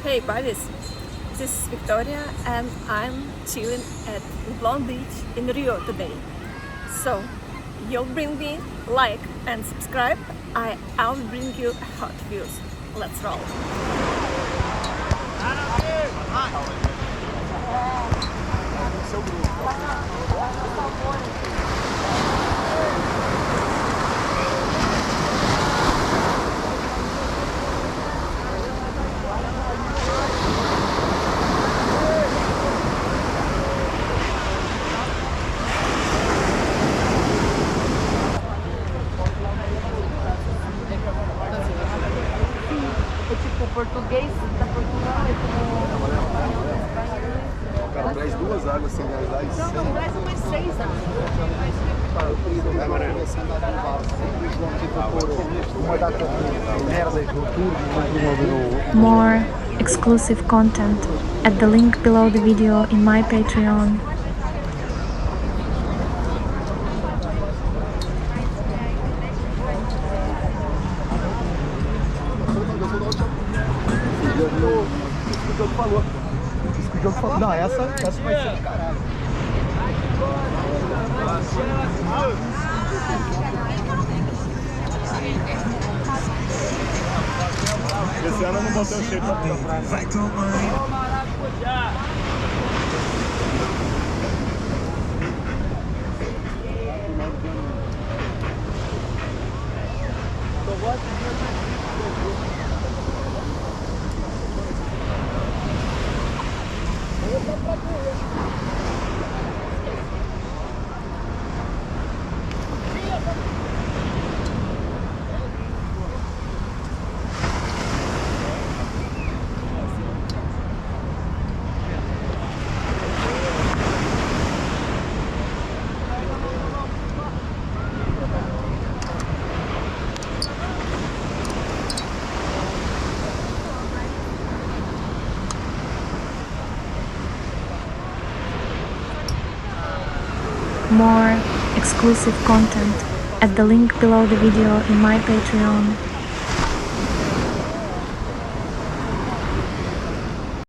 Hey buddies, this is Victoria and I'm chilling at Leblon Beach in Rio today. So, you'll bring me like and subscribe, I'll bring you hot views. Let's roll! Português da Portugal é como Cara, traz duas águas sem gás lá e não, traz umas 6 More exclusive content at the link below the video in my Patreon. Isso que o jogo falou. Isso que o jogo falou. Não, essa vai ser do caralho. Esse ano eu não botei o shape pra comprar. Vai tomar. More exclusive content at the link below the video in my Patreon.